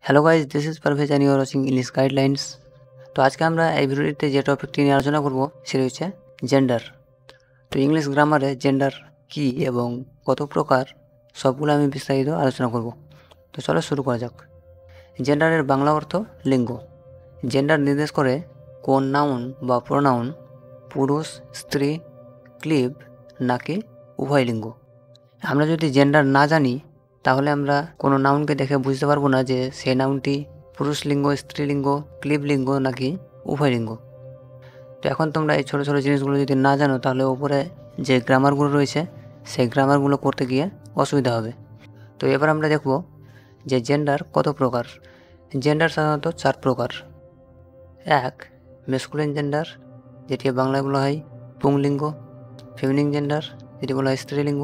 Hello guys, this is Parvez and you are watching English guidelines. তো আজকে আমরা এই ভিডিওতে যে টপিকটি নিয়ে আলোচনা করব সেটা হচ্ছে জেন্ডার। তো ইংলিশ গ্রামারে জেন্ডার কী এবং কত প্রকার সবগুলো আমি বিস্তারিত আলোচনা করব। তো চলো শুরু করা যাক। জেন্ডারের বাংলা অর্থ লিঙ্গ। জেন্ডার নির্দেশ করে কোন নাউন বা প্রোনাউন পুরুষ, স্ত্রী, ক্লিব নাকি উভয় লিঙ্গ। আমরা যদি জেন্ডার না জানি তাহলে আমরা কোনো নাউনকে দেখে বুঝতে পারবো না যে সেই নাউনটি পুরুষ লিঙ্গ, স্ত্রীলিঙ্গ, ক্লিব লিঙ্গ নাকি উভয় লিঙ্গ। তো এখন তোমরা এই ছোটো ছোটো জিনিসগুলো যদি না জানো তাহলে উপরে যে গ্রামারগুলো রয়েছে সেই গ্রামারগুলো করতে গিয়ে অসুবিধা হবে। তো এবার আমরা দেখব যে জেন্ডার কত প্রকার। জেন্ডার সাধারণত 4 প্রকার। 1. মেসকুলিন জেন্ডার, যেটি বাংলায় বলা হয় পুংলিঙ্গ। ফেমিনিন জেন্ডার, যেটি বলা হয় স্ত্রীলিঙ্গ।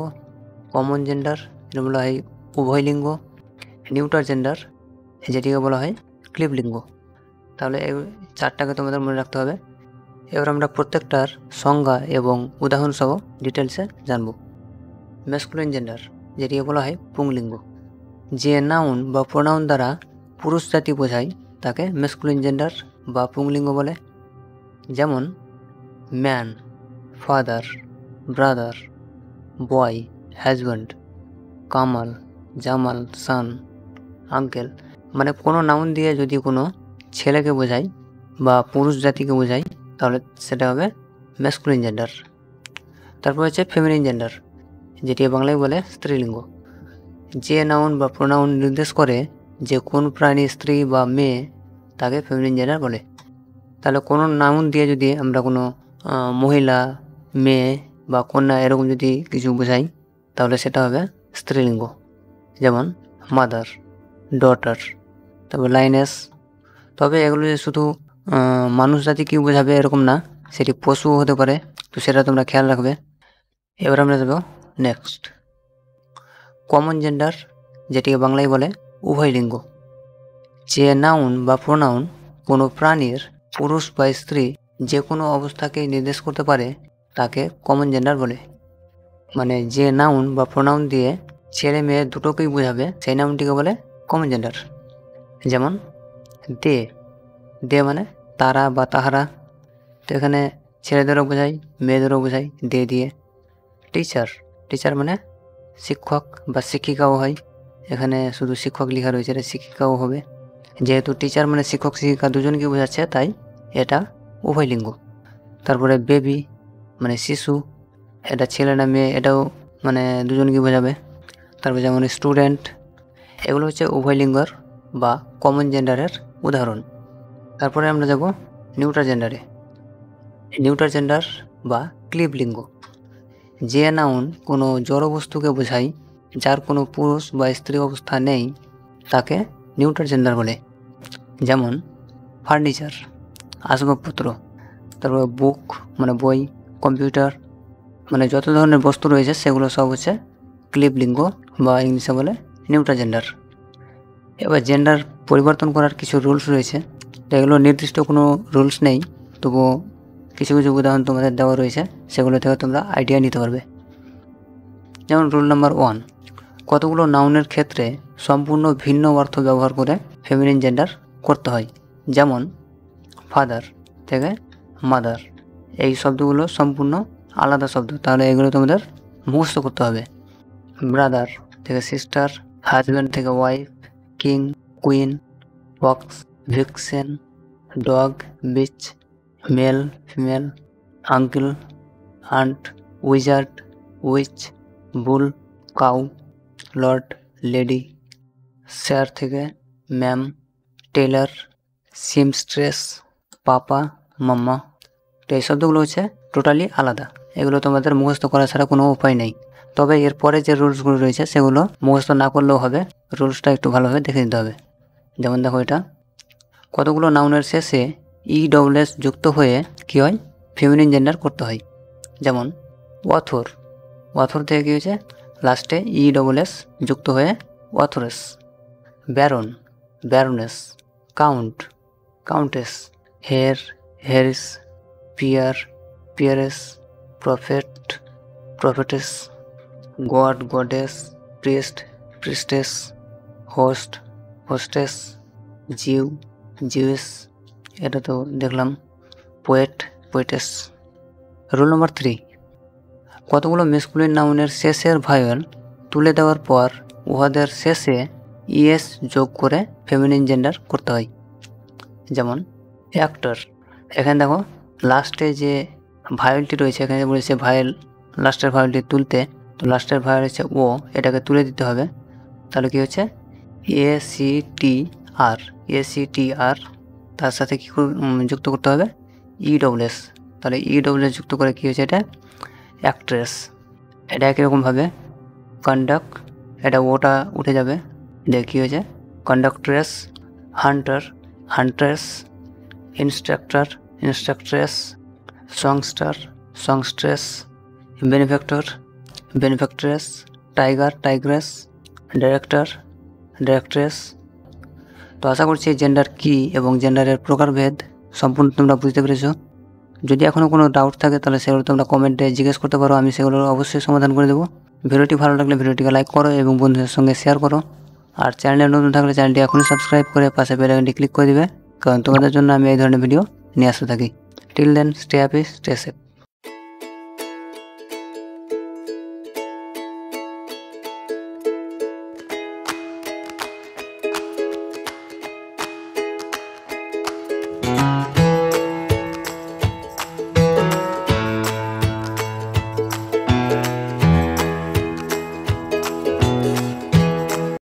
কমন জেন্ডার, যেটি বলা হয় উভয় লিঙ্গ। নিউটার জেন্ডার, যেটিকে বলা হয় ক্লিব লিঙ্গ। তাহলে এই 4টাকে তোমাদের মনে রাখতে হবে। এবার আমরা প্রত্যেকটার সংজ্ঞা এবং উদাহরণ সহ ডিটেলসে জানব। মেসকুলিন জেন্ডার, যেটিকে বলা হয় পুংলিঙ্গ। যে নাউন বা প্রোনাউন দ্বারা পুরুষ জাতি বোঝায় তাকে মেসকুলিন জেন্ডার বা পুংলিঙ্গ বলে। যেমন ম্যান, ফাদার, ব্রাদার, বয়, হাজব্যান্ড, কামাল, জামাল, সান, আঙ্কেল। মানে কোনো নাউন দিয়ে যদি কোনো ছেলেকে বোঝায় বা পুরুষ জাতিকে বোঝায় তাহলে সেটা হবে ম্যাসকুলিন জেন্ডার। তারপর হচ্ছে ফেমিনিন জেন্ডার, যেটি বাংলায় বলে স্ত্রীলিঙ্গ। যে নাউন বা প্রোনাউন নির্দেশ করে যে কোন প্রাণী স্ত্রী বা মেয়ে তাকে ফেমিনিন জেন্ডার বলে। তাহলে কোনো নাউন দিয়ে যদি আমরা কোনো মহিলা, মেয়ে বা কন্যা এরকম যদি কিছু বোঝাই তাহলে সেটা হবে স্ত্রীলিঙ্গ। যেমন মাদার, ডটার, তারপর লাইনেস। তবে এগুলো যে শুধু মানুষ জাতিকেই বোঝাবে এরকম না, সেটি পশুও হতে পারে, তো সেটা তোমরা খেয়াল রাখবে। এবার আমরা যাব নেক্সট, কমন জেন্ডার, যেটিকে বাংলায় বলে উভয় লিঙ্গ। যে নাউন বা প্রোনাউন কোনো প্রাণীর পুরুষ বা স্ত্রী যে কোনো অবস্থাকে নির্দেশ করতে পারে তাকে কমন জেন্ডার বলে। মানে যে নাউন বা প্রোনাউন দিয়ে ছেলে মেয়ে দুটোকেই বোঝাবে সেই নাউনটিকে বলে কমন জেন্ডার। যেমন দে, দে মানে তারা বা তাহারা, তো এখানে ছেলেদেরও বোঝায় মেয়েদেরও বোঝায় দে দিয়ে। টিচার, টিচার মানে শিক্ষক বা শিক্ষিকাও হয়, এখানে শুধু শিক্ষক লেখা রয়েছে, এটা শিক্ষিকাও হবে। যেহেতু টিচার মানে শিক্ষক শিক্ষিকা দুজনকে বোঝাচ্ছে তাই এটা উভয় লিঙ্গ। তারপরে বেবি মানে শিশু, এটা ছেলে না মেয়ে এটাও মানে দুজনকে বোঝাবে। তারপর যেমন স্টুডেন্ট, এগুলো হচ্ছে উভয় লিঙ্গর বা কমন জেন্ডারের উদাহরণ। তারপরে আমরা যাব নিউটার জেন্ডারে। নিউটার জেন্ডার বা ক্লিব লিঙ্গ, যে নাউন কোনো জড় বস্তুকে বোঝায় যার কোনো পুরুষ বা স্ত্রী অবস্থা নেই তাকে নিউটার জেন্ডার বলে। যেমন ফার্নিচার আসবাবপত্র, তারপর বুক মানে বই, কম্পিউটার, মানে যত ধরনের বস্তু রয়েছে সেগুলো সব হচ্ছে ক্লিব লিঙ্গ বা ইংলিশে বলে নিউটার জেন্ডার। এবার জেন্ডার পরিবর্তন করার কিছু রুলস রয়েছে, এগুলো নির্দিষ্ট কোনো রুলস নেই, তবুও কিছু কিছু উদাহরণ তোমাদের দেওয়া রয়েছে, সেগুলো থেকে তোমরা আইডিয়া নিতে পারবে। যেমন রুল নাম্বার 1, কতগুলো নাউনের ক্ষেত্রে সম্পূর্ণ ভিন্ন অর্থ ব্যবহার করে ফেমিনিন জেন্ডার করতে হয়। যেমন ফাদার থেকে মাদার, এই শব্দগুলো সম্পূর্ণ আলাদা শব্দ, তাহলে এগুলো তোমাদের মুখস্থ করতে হবে। ব্রাদার থেকে সিস্টার, হাজব্যান্ড থেকে wife, king, queen, fox, vixen, dog, bitch, male, female, uncle, aunt, wizard, witch, bull, cow, lord, lady. Sir থেকে ma'am, tailor, seamstress, papa, mamma. তো এই শব্দগুলো হচ্ছে টোটালি আলাদা, এগুলো তোমাদের মুখস্থ করা ছাড়া কোনো উপায় নেই। তবে এরপরে যে রুলসগুলো রয়েছে সেগুলো মুখস্থ না করলেও হবে, রুলসটা একটু ভালোভাবে দেখে নিতে হবে। যেমন দেখো, এটা কতগুলো নাউনের শেষে ESS যুক্ত হয়ে কী হয়, ফেমিনিন জেন্ডার করতে হয়। যেমন অথর, অথর থেকে কী হয়েছে লাস্টে ESS যুক্ত হয়ে authoress. Baron, baroness. Count, countess. Heir, heiress. Peer, peeress. Prophet, prophetess. God, goddess. Priest, priestess. Host, hostess. Jew, Jewess, এটা তো দেখলাম। Poet, poetess. রুল নম্বর 3, কতগুলো মেসকুলিন নাউনের শেষের ভায়োল তুলে দেওয়ার পর উহাদের শেষে ইএস যোগ করে ফেমিনিন জেন্ডার করতে হয়। যেমন অ্যাক্টর, এখানে দেখো লাস্টে যে ভায়োলটি রয়েছে, এখানে বলেছে ভায়োল, লাস্টের ভায়োলটি তুলতে, তো লাস্টের ভায়োল হচ্ছে ও, এটাকে তুলে দিতে হবে। তাহলে কী হচ্ছে ACTR, ACTR, তার সাথে কী যুক্ত করতে হবে EWS, তাহলে EWS যুক্ত করে কী হচ্ছে এটা অ্যাক্ট্রেস। এটা একই রকমভাবে কন্ডাক্ট, এটা ওটা উঠে যাবে, দেখে কী হয়েছে conductress, hunter, huntress, instructor, instructress, songster, songstress, benefactor, benefactress, tiger, tigress, director, directress. তো আশা করছি জেন্ডার কী এবং জেন্ডারের প্রকারভেদ সম্পূর্ণ তোমরা বুঝতে পেরেছো। যদি এখনও কোনো ডাউট থাকে তাহলে সেগুলো তোমরা কমেন্টে জিজ্ঞেস করতে পারো, আমি সেগুলোর অবশ্যই সমাধান করে দেবো। ভিডিওটি ভালো লাগলে ভিডিওটিকে লাইক করো এবং বন্ধুদের সঙ্গে শেয়ার করো। আর চ্যানেলে নতুন থাকলে চ্যানেলটি এখনই সাবস্ক্রাইব করে পাশে বেল আইকনটি ক্লিক করে দিবে, কারণ তোমাদের জন্য আমি এই ধরনের ভিডিও নিয়ে আসতে থাকি। Till then, stay happy, stay safe.